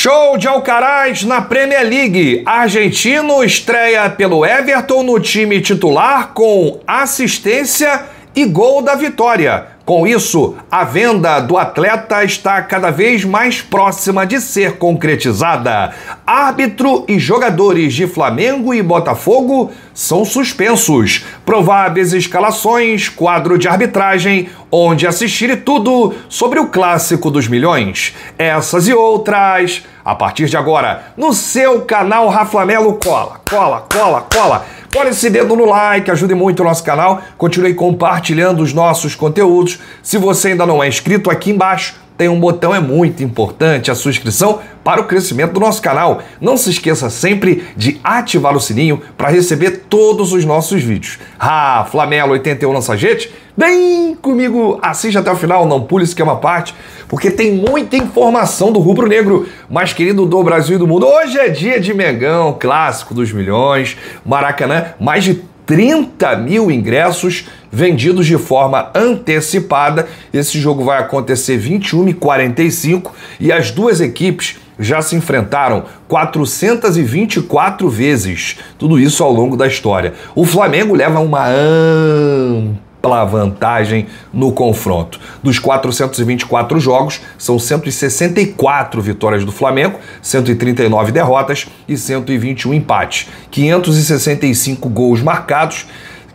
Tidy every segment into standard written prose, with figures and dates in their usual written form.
Show de Alcaraz na Premier League. Argentino estreia pelo Everton no time titular com assistência e gol da vitória. Com isso, a venda do atleta está cada vez mais próxima de ser concretizada. Árbitro e jogadores de Flamengo e Botafogo são suspensos. Prováveis escalações, quadro de arbitragem, onde assistir e tudo sobre o clássico dos milhões. Essas e outras, a partir de agora, no seu canal Raflamelo. Cola esse dedo no like, ajude muito o nosso canal, continue compartilhando os nossos conteúdos. Se você ainda não é inscrito, aqui embaixo tem um botão, é muito importante a sua inscrição para o crescimento do nosso canal. Não se esqueça sempre de ativar o sininho para receber todos os nossos vídeos. Raflamelo 81 lança gente, vem comigo, assiste até o final, não pule esquema à parte, porque tem muita informação do rubro-negro mais querido do Brasil e do mundo. Hoje é dia de Mengão, clássico dos milhões, Maracanã, mais de 30 mil ingressos vendidos de forma antecipada. Esse jogo vai acontecer 21h45 e as duas equipes já se enfrentaram 424 vezes. Tudo isso ao longo da história. O Flamengo leva uma ampla vantagem no confronto. Dos 424 jogos, são 164 vitórias do Flamengo, 139 derrotas e 121 empates. 565 gols marcados,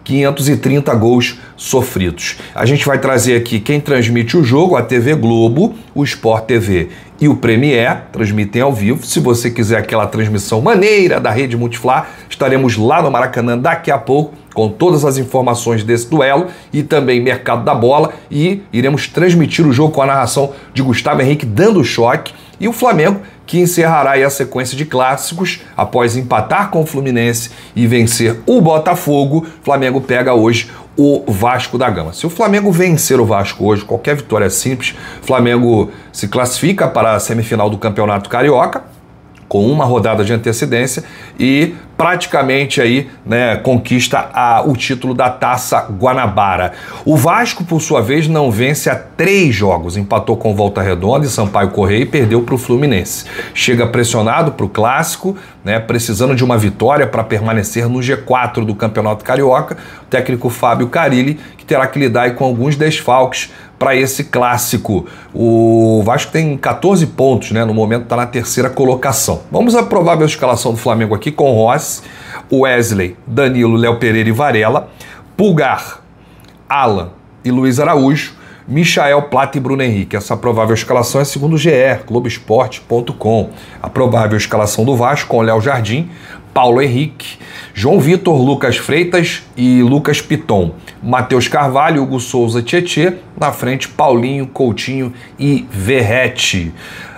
530 gols sofridos. A gente vai trazer aqui quem transmite o jogo, a TV Globo, o Sport TV e o Premier, transmitem ao vivo. Se você quiser aquela transmissão maneira da Rede Multiflá, estaremos lá no Maracanã daqui a pouco, com todas as informações desse duelo e também mercado da bola, e iremos transmitir o jogo com a narração de Gustavo Henrique dando choque, e o Flamengo que encerrará aí a sequência de clássicos após empatar com o Fluminense e vencer o Botafogo. O Flamengo pega hoje o Vasco da Gama. Se o Flamengo vencer o Vasco hoje, qualquer vitória é simples, o Flamengo se classifica para a semifinal do Campeonato Carioca, com uma rodada de antecedência e praticamente aí, né, conquista o título da Taça Guanabara. O Vasco, por sua vez, não vence há 3 jogos. Empatou com Volta Redonda e Sampaio Corrêa e perdeu para o Fluminense. Chega pressionado para o Clássico, né, precisando de uma vitória para permanecer no G4 do Campeonato Carioca. O técnico Fábio Carille, que terá que lidar aí com alguns desfalques para esse clássico. O Vasco tem 14 pontos, né? No momento está na 3ª colocação. Vamos à provável escalação do Flamengo aqui com Rossi, Wesley, Danilo, Léo Pereira e Varela, Pulgar, Alan e Luiz Araújo, Michael, Plata e Bruno Henrique. Essa provável escalação é segundo o GE, Globoesporte.com. A provável escalação do Vasco com Léo Jardim, Paulo Henrique, João Vitor, Lucas Freitas e Lucas Piton, Matheus Carvalho, Hugo Souza, Tietê, na frente Paulinho, Coutinho e Verrete.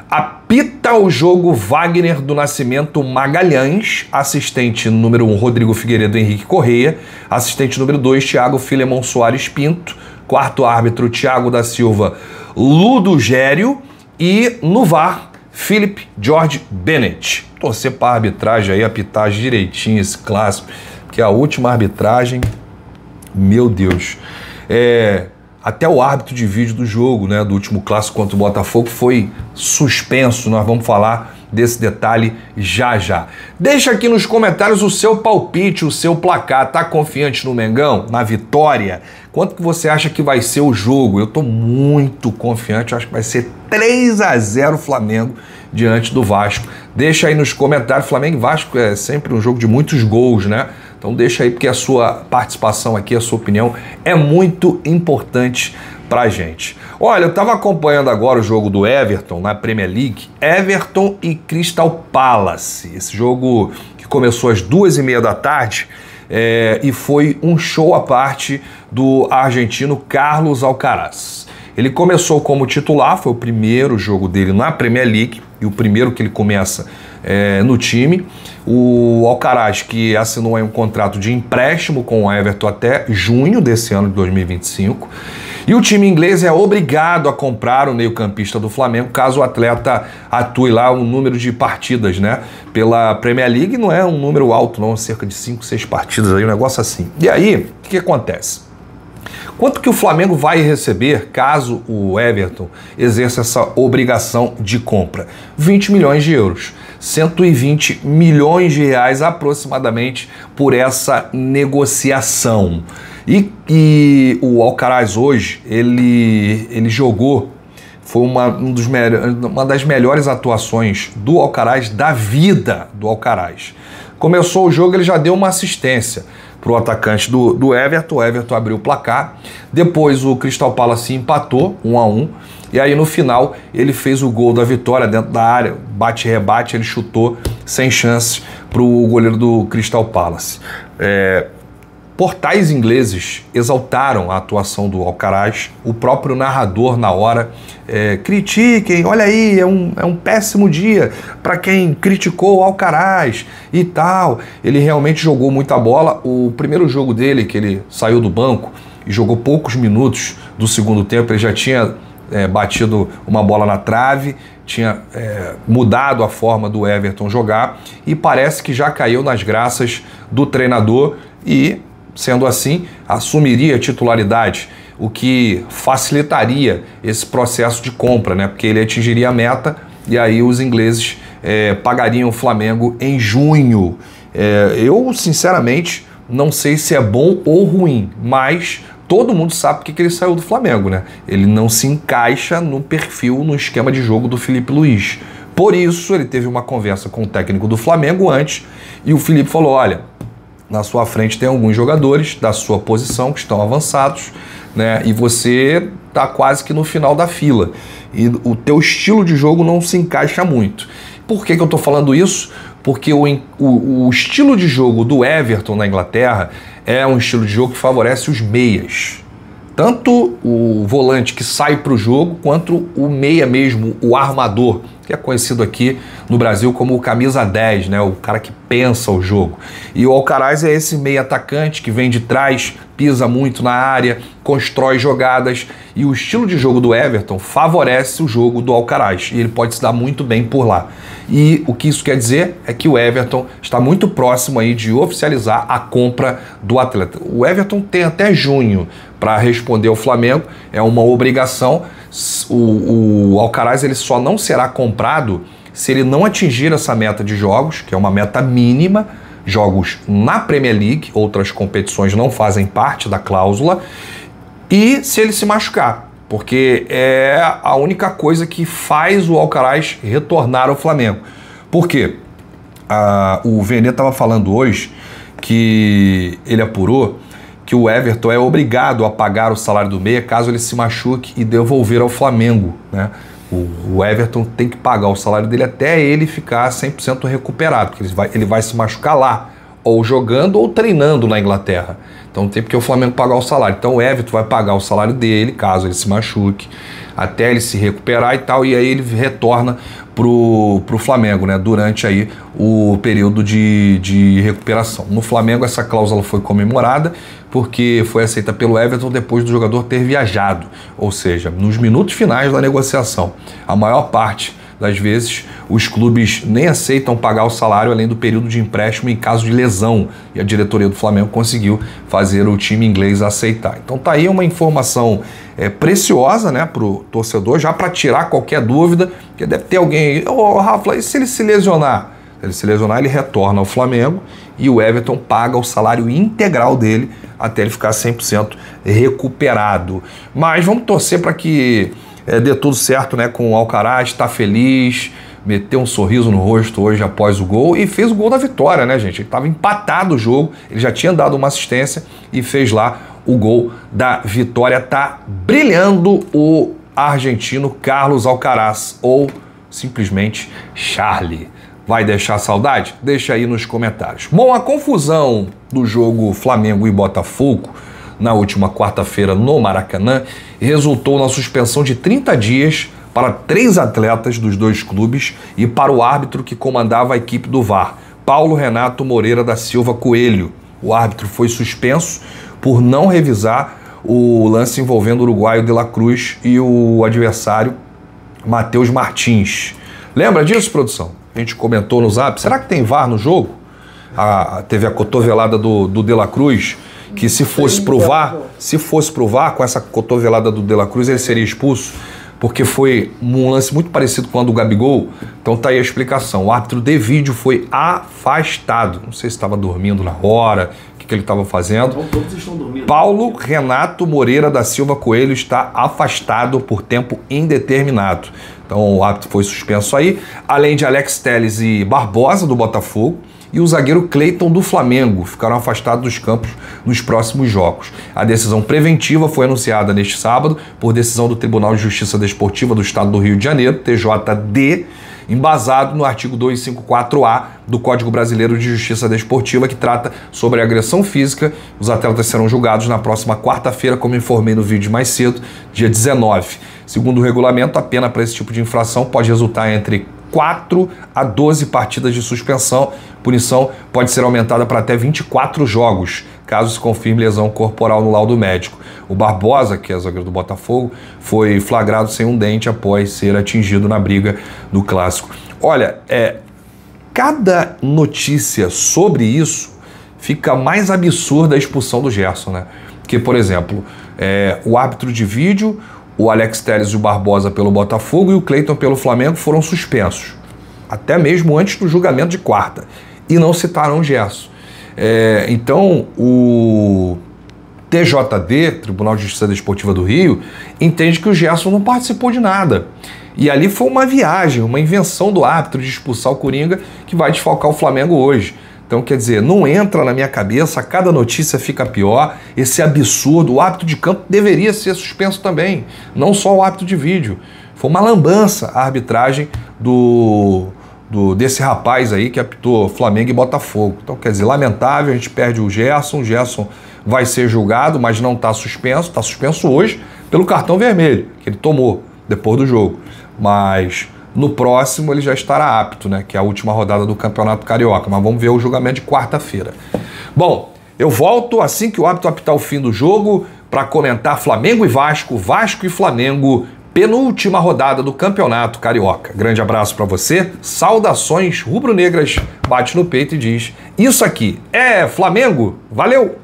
Apita o jogo Wagner do Nascimento Magalhães, assistente número 1 Rodrigo Figueiredo Henrique Correia, assistente número 2 Thiago Filemon Soares Pinto, quarto árbitro Thiago da Silva Ludo Gério e no VAR Philip George Bennett. Torcer para a arbitragem aí, apitar direitinho esse clássico, que a última arbitragem, meu Deus, até o árbitro de vídeo do jogo, né, do último clássico contra o Botafogo foi suspenso. Nós vamos falar desse detalhe já já. Deixa aqui nos comentários o seu palpite, o seu placar. Tá confiante no Mengão, na vitória? Quanto que você acha que vai ser o jogo? Eu tô muito confiante, eu acho que vai ser 3-0 Flamengo diante do Vasco. Deixa aí nos comentários. Flamengo e Vasco é sempre um jogo de muitos gols, né? Então deixa aí, porque a sua participação aqui, a sua opinião é muito importante pra gente. Olha, eu estava acompanhando agora o jogo do Everton na Premier League, Everton e Crystal Palace. Esse jogo que começou às 2h30 da tarde e foi um show à parte do argentino Carlos Alcaraz. Ele começou como titular, foi o primeiro jogo dele na Premier League e o primeiro que ele começa no time. O Alcaraz, que assinou aí um contrato de empréstimo com o Everton até junho desse ano de 2025. E o time inglês é obrigado a comprar o meio-campista do Flamengo caso o atleta atue lá um número de partidas, né? Pela Premier League não é um número alto, não, cerca de 5, 6 partidas aí, um negócio assim. E aí, o que acontece? Quanto que o Flamengo vai receber caso o Everton exerça essa obrigação de compra? 20 milhões de euros. 120 milhões de reais aproximadamente por essa negociação. E o Alcaraz hoje, ele jogou, foi uma das melhores atuações do Alcaraz, da vida do Alcaraz. Começou o jogo, ele já deu uma assistência para o atacante do Everton. O Everton abriu o placar. Depois o Crystal Palace empatou 1-1. E aí no final ele fez o gol da vitória dentro da área. Bate-rebate, ele chutou sem chances para o goleiro do Crystal Palace. Portais ingleses exaltaram a atuação do Alcaraz. O próprio narrador na hora critiquem, olha aí, é um péssimo dia para quem criticou o Alcaraz e tal. Ele realmente jogou muita bola. O primeiro jogo dele, que ele saiu do banco e jogou poucos minutos do segundo tempo, ele já tinha batido uma bola na trave, tinha mudado a forma do Everton jogar e parece que já caiu nas graças do treinador e, sendo assim, assumiria a titularidade, o que facilitaria esse processo de compra, né? Porque ele atingiria a meta e aí os ingleses pagariam o Flamengo em junho. Eu, sinceramente, não sei se é bom ou ruim, mas todo mundo sabe porque que ele saiu do Flamengo, né? Ele não se encaixa no perfil, no esquema de jogo do Filipe Luís. Por isso, ele teve uma conversa com o técnico do Flamengo antes e o Filipe falou, olha, na sua frente tem alguns jogadores da sua posição que estão avançados, né? E você está quase que no final da fila. E o teu estilo de jogo não se encaixa muito. Por que eu estou falando isso? Porque o estilo de jogo do Everton na Inglaterra é um estilo de jogo que favorece os meias. Tanto o volante que sai para o jogo, quanto o meia mesmo, o armador, que é conhecido aqui no Brasil como o camisa 10, né? O cara que pensa o jogo. E o Alcaraz é esse meia atacante que vem de trás, pisa muito na área, constrói jogadas, e o estilo de jogo do Everton favorece o jogo do Alcaraz, e ele pode se dar muito bem por lá. E o que isso quer dizer é que o Everton está muito próximo aí de oficializar a compra do atleta. O Everton tem até junho para responder ao Flamengo, é uma obrigação. O Alcaraz ele só não será comprado se ele não atingir essa meta de jogos, que é uma meta mínima, jogos na Premier League, outras competições não fazem parte da cláusula, e se ele se machucar, porque é a única coisa que faz o Alcaraz retornar ao Flamengo. Por quê? O Vene estava falando hoje que ele apurou que o Everton é obrigado a pagar o salário do meia caso ele se machuque e devolver ao Flamengo, né? O Everton tem que pagar o salário dele até ele ficar 100% recuperado, porque ele vai se machucar lá, ou jogando ou treinando na Inglaterra. Então tem porque o Flamengo pagar o salário. Então o Everton vai pagar o salário dele, caso ele se machuque, até ele se recuperar e tal, e aí ele retorna pro Flamengo, né, durante aí o período de recuperação. No Flamengo essa cláusula foi comemorada porque foi aceita pelo Everton depois do jogador ter viajado, ou seja, nos minutos finais da negociação. A maior parte das vezes os clubes nem aceitam pagar o salário além do período de empréstimo em caso de lesão, e a diretoria do Flamengo conseguiu fazer o time inglês aceitar. Então tá aí uma informação preciosa, né, pro torcedor, já para tirar qualquer dúvida, porque deve ter alguém aí, Rafa, e se ele se lesionar? Se ele se lesionar, ele retorna ao Flamengo e o Everton paga o salário integral dele até ele ficar 100% recuperado. Mas vamos torcer para que dê tudo certo, né, com o Alcaraz, está feliz, meteu um sorriso no rosto hoje após o gol e fez o gol da vitória, né, gente? Ele estava empatado o jogo, ele já tinha dado uma assistência e fez lá o gol da vitória. Tá brilhando o argentino Carlos Alcaraz, ou simplesmente Charlie. Vai deixar saudade? Deixa aí nos comentários. Bom, a confusão do jogo Flamengo e Botafogo na última quarta-feira no Maracanã resultou na suspensão de 30 dias para 3 atletas dos dois clubes e para o árbitro que comandava a equipe do VAR, Paulo Renato Moreira da Silva Coelho. O árbitro foi suspenso por não revisar o lance envolvendo o uruguaio De La Cruz e o adversário Matheus Martins. Lembra disso, produção? A gente comentou no Zap. Será que tem VAR no jogo? Teve a cotovelada do De La Cruz que se fosse pro VAR, com essa cotovelada do De La Cruz, ele seria expulso, porque foi um lance muito parecido com o do Gabigol. Então tá aí a explicação. O árbitro de vídeo foi afastado. Não sei se estava dormindo na hora, o que ele estava fazendo. Então, todos estão dormindo. Paulo Renato Moreira da Silva Coelho está afastado por tempo indeterminado. Então o árbitro foi suspenso aí, além de Alex Telles e Barbosa do Botafogo e o zagueiro Cleiton do Flamengo ficaram afastados dos campos nos próximos jogos. A decisão preventiva foi anunciada neste sábado por decisão do Tribunal de Justiça Desportiva do Estado do Rio de Janeiro, TJD, embasado no artigo 254-A do Código Brasileiro de Justiça Desportiva, que trata sobre agressão física. Os atletas serão julgados na próxima quarta-feira, como informei no vídeo mais cedo, dia 19. Segundo o regulamento, a pena para esse tipo de infração pode resultar entre 4 a 12 partidas de suspensão. Punição pode ser aumentada para até 24 jogos, caso se confirme lesão corporal no laudo médico. O Barbosa, que é zagueiro do Botafogo, foi flagrado sem um dente após ser atingido na briga do Clássico. Olha, cada notícia sobre isso fica mais absurda a expulsão do Gerson, né? Porque, por exemplo, o árbitro de vídeo, o Alex Telles e o Barbosa pelo Botafogo e o Cleiton pelo Flamengo foram suspensos, até mesmo antes do julgamento de quarta, e não citaram o Gerson. Então, o TJD, Tribunal de Justiça Desportiva do Rio, entende que o Gerson não participou de nada. E ali foi uma viagem, uma invenção do árbitro de expulsar o Coringa, que vai desfalcar o Flamengo hoje. Então, quer dizer, não entra na minha cabeça, cada notícia fica pior, esse absurdo. O árbitro de campo deveria ser suspenso também, não só o árbitro de vídeo. Foi uma lambança a arbitragem desse rapaz aí que apitou Flamengo e Botafogo. Então, quer dizer, lamentável, a gente perde o Gerson vai ser julgado, mas não está suspenso hoje pelo cartão vermelho que ele tomou depois do jogo. Mas no próximo ele já estará apto, né? Que é a última rodada do Campeonato Carioca. Mas vamos ver o julgamento de quarta-feira. Bom, eu volto assim que o árbitro apitar o fim do jogo para comentar Flamengo e Vasco, Vasco e Flamengo, penúltima rodada do Campeonato Carioca. Grande abraço para você, saudações rubro-negras, bate no peito e diz: isso aqui é Flamengo, valeu!